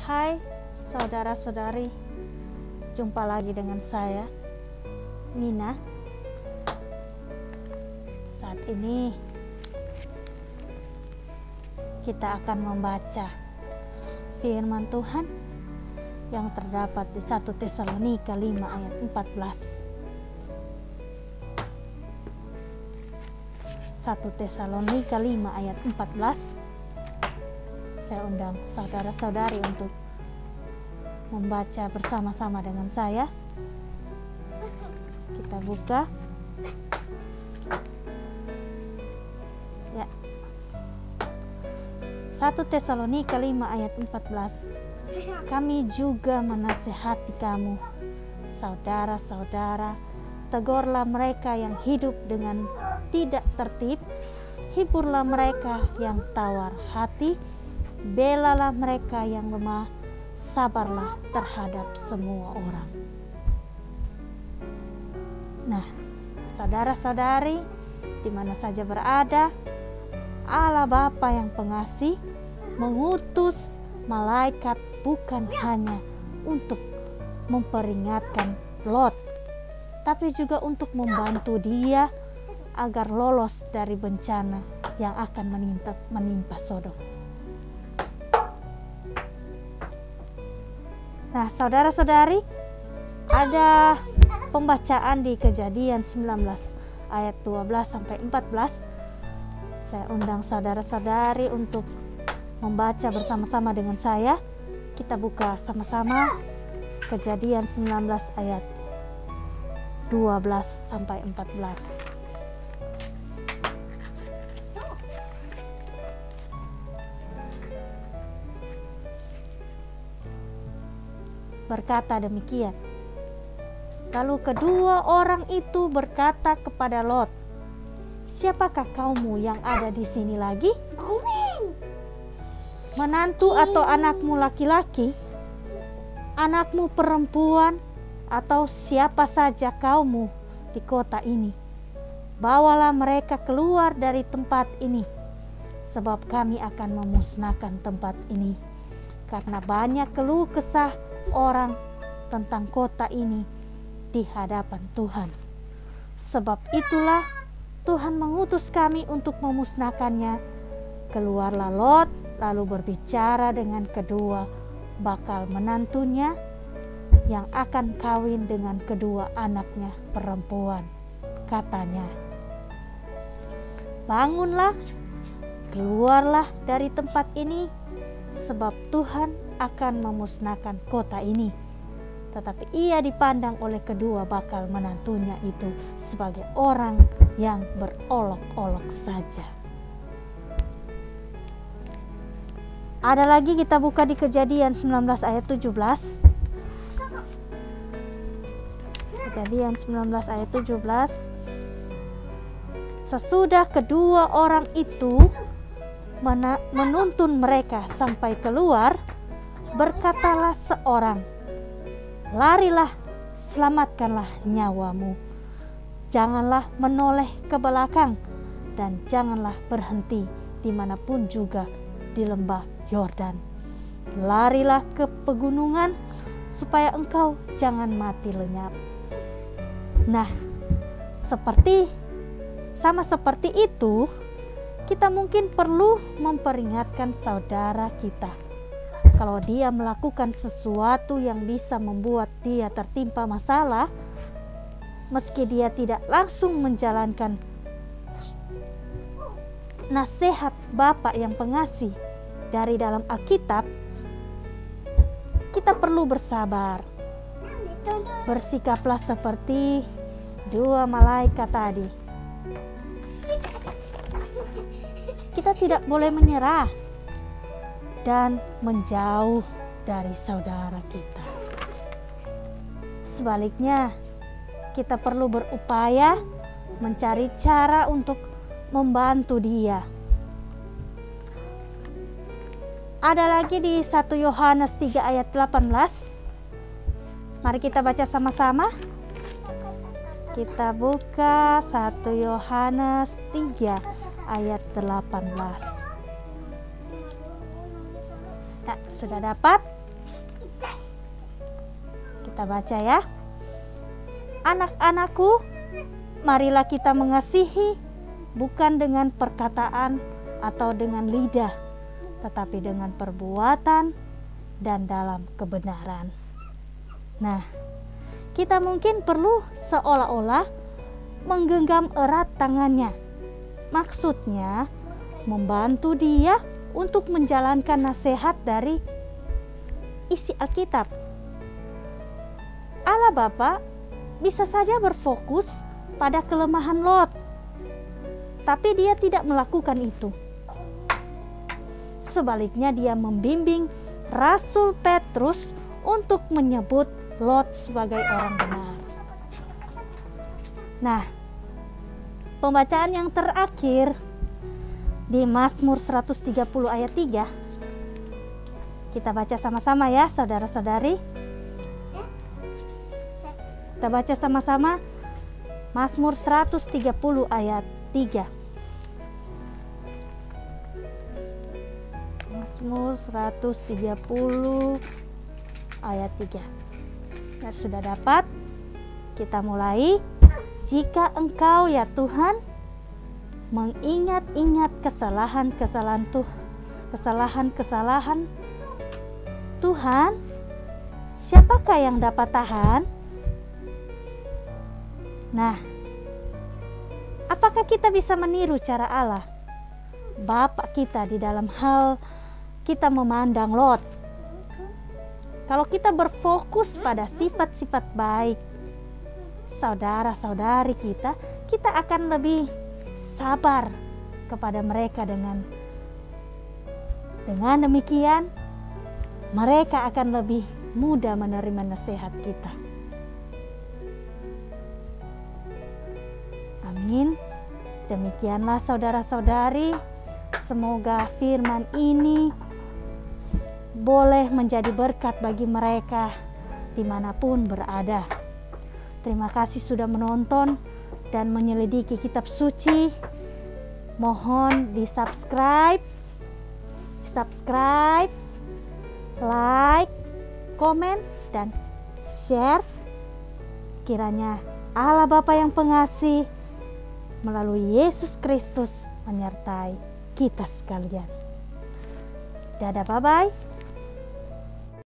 Hai saudara-saudari, jumpa lagi dengan saya, Mina. Saat ini kita akan membaca firman Tuhan yang terdapat di 1 Tesalonika 5 ayat 14. 1 Tesalonika 5 ayat 14. Saya undang saudara-saudari untuk membaca bersama-sama dengan saya. Kita buka. Ya. 1 Tesalonika 5 ayat 14. Kami juga menasihati kamu, saudara-saudara, tegurlah mereka yang hidup dengan tidak tertib, hiburlah mereka yang tawar hati, belalah mereka yang lemah, sabarlah terhadap semua orang. Nah, saudara-saudari, di mana saja berada, Allah Bapa yang pengasih mengutus malaikat bukan hanya untuk memperingatkan Lot, tapi juga untuk membantu dia agar lolos dari bencana yang akan menimpa Sodom. Nah, saudara-saudari, ada pembacaan di Kejadian 19 ayat 12 sampai 14. Saya undang saudara-saudari untuk membaca bersama-sama dengan saya. Kita buka sama-sama Kejadian 19 ayat 12 sampai 14. Berkata demikian. Lalu kedua orang itu berkata kepada Lot, "Siapakah kaummu yang ada di sini lagi? Menantu atau anakmu laki-laki, anakmu perempuan, atau siapa saja kaummu di kota ini? Bawalah mereka keluar dari tempat ini, sebab kami akan memusnahkan tempat ini, karena banyak keluh kesah orang tentang kota ini di hadapan Tuhan. Sebab itulah Tuhan mengutus kami untuk memusnahkannya." Keluarlah Lot lalu berbicara dengan kedua bakal menantunya yang akan kawin dengan kedua anaknya perempuan. Katanya, "Bangunlah, keluarlah dari tempat ini, sebab Tuhan akan memusnahkan kota ini." Tetapi ia dipandang oleh kedua bakal menantunya itu sebagai orang yang berolok-olok saja. Ada lagi, kita buka di Kejadian 19 ayat 17. Kejadian 19 ayat 17. Sesudah kedua orang itu menuntun mereka sampai keluar, berkatalah seorang, "Larilah, selamatkanlah nyawamu. Janganlah menoleh ke belakang, dan janganlah berhenti dimanapun juga di lembah Yordan. Larilah ke pegunungan, supaya engkau jangan mati lenyap." Nah, sama seperti itu, kita mungkin perlu memperingatkan saudara kita. Kalau dia melakukan sesuatu yang bisa membuat dia tertimpa masalah, meski dia tidak langsung menjalankan nasihat Bapa yang pengasih dari dalam Alkitab, kita perlu bersabar. Bersikaplah seperti dua malaikat tadi. Kita tidak boleh menyerah dan menjauh dari saudara kita. Sebaliknya, kita perlu berupaya mencari cara untuk membantu dia. Ada lagi di 1 Yohanes 3 ayat 18. Mari kita baca sama-sama. Kita buka 1 Yohanes 3 ayat 18. Ya, sudah dapat? Kita baca ya. Anak-anakku, marilah kita mengasihi bukan dengan perkataan atau dengan lidah, tetapi dengan perbuatan dan dalam kebenaran. Nah, kita mungkin perlu seolah-olah menggenggam erat tangannya. Maksudnya, membantu dia untuk menjalankan nasihat dari isi Alkitab. Allah Bapa bisa saja berfokus pada kelemahan Lot, tapi dia tidak melakukan itu. Sebaliknya, dia membimbing Rasul Petrus untuk menyebut Lot sebagai orang benar. Nah, pembacaan yang terakhir di Mazmur 130 ayat 3. Kita baca sama-sama ya, saudara-saudari. Kita baca sama-sama Mazmur 130 ayat 3. Mazmur 130 ayat 3. Nah, sudah dapat? Kita mulai. Jika Engkau ya Tuhan mengingat-ingat kesalahan Tuhan, siapakah yang dapat tahan? Nah, apakah kita bisa meniru cara Allah, Bapa kita, di dalam hal kita memandang Lot? Kalau kita berfokus pada sifat-sifat baik saudara-saudari kita akan lebih sabar kepada mereka. Dengan demikian, mereka akan lebih mudah menerima nasihat kita. Amin. Demikianlah saudara-saudari, semoga firman ini boleh menjadi berkat bagi mereka dimanapun berada. Terima kasih sudah menonton dan menyelidiki kitab suci. Mohon di subscribe, like, komen, dan share. Kiranya Allah Bapa yang pengasih melalui Yesus Kristus menyertai kita sekalian. Dadah, bye-bye.